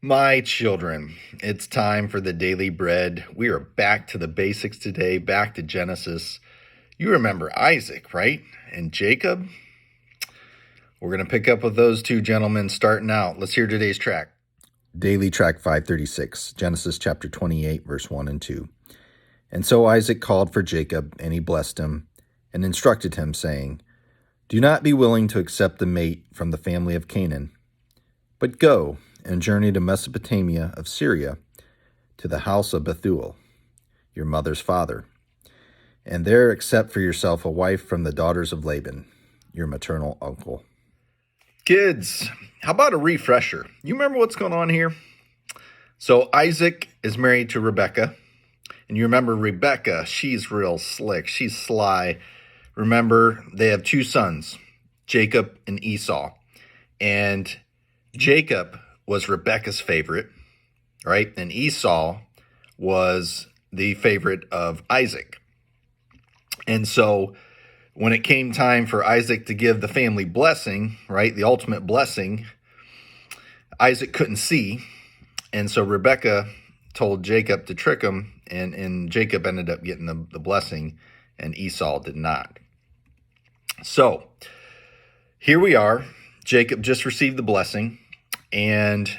My children, it's time for the daily bread. We are back to the basics today, back to Genesis. You remember Isaac, right? And Jacob? We're going to pick up with those two gentlemen starting out. Let's hear today's track. Daily track 536, Genesis chapter 28, verse 1 and 2. And so Isaac called for Jacob, and he blessed him, and instructed him, saying, Do not be willing to accept a mate from the family of Canaan, but go and journey to Mesopotamia of Syria, to the house of Bethuel, your mother's father, and there accept for yourself a wife from the daughters of Laban, your maternal uncle. Kids, how about a refresher? You remember what's going on here? So Isaac is married to Rebekah, and you remember Rebekah, she's real slick, she's sly. Remember, they have two sons, Jacob and Esau, and Jacob was Rebekah's favorite, right? And Esau was the favorite of Isaac. And so when it came time for Isaac to give the family blessing, right, the ultimate blessing, Isaac couldn't see. And so Rebekah told Jacob to trick him, and Jacob ended up getting the blessing, and Esau did not. So here we are. Jacob just received the blessing, and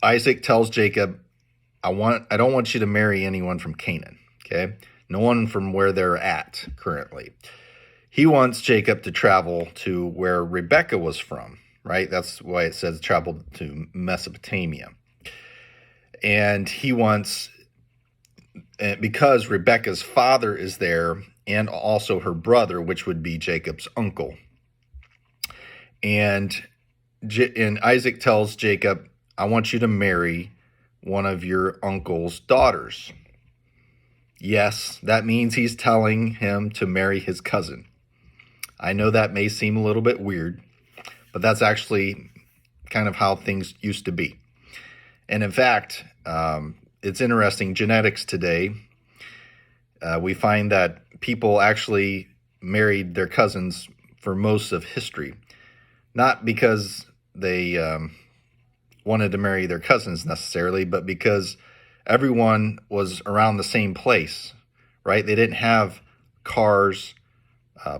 Isaac tells Jacob, I don't want you to marry anyone from Canaan, okay? No one from where they're at currently. He wants Jacob to travel to where Rebekah was from, right? That's why it says travel to Mesopotamia. And he wants, because Rebekah's father is there, and also her brother, which would be Jacob's uncle. And Isaac tells Jacob, I want you to marry one of your uncle's daughters. Yes, that means he's telling him to marry his cousin. I know that may seem a little bit weird, but that's actually kind of how things used to be. And in fact, it's interesting, genetics today, we find that people actually married their cousins for most of history. Not because they wanted to marry their cousins necessarily, but because everyone was around the same place, right? They didn't have cars,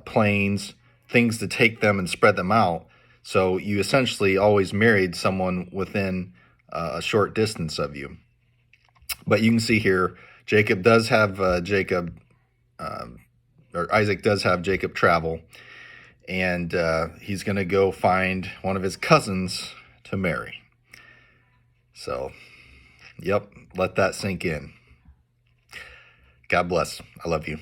planes, things to take them and spread them out. So you essentially always married someone within a short distance of you. But you can see here, Isaac does have Jacob travel, and he's going to go find one of his cousins to marry. So, yep, let that sink in. God bless. I love you.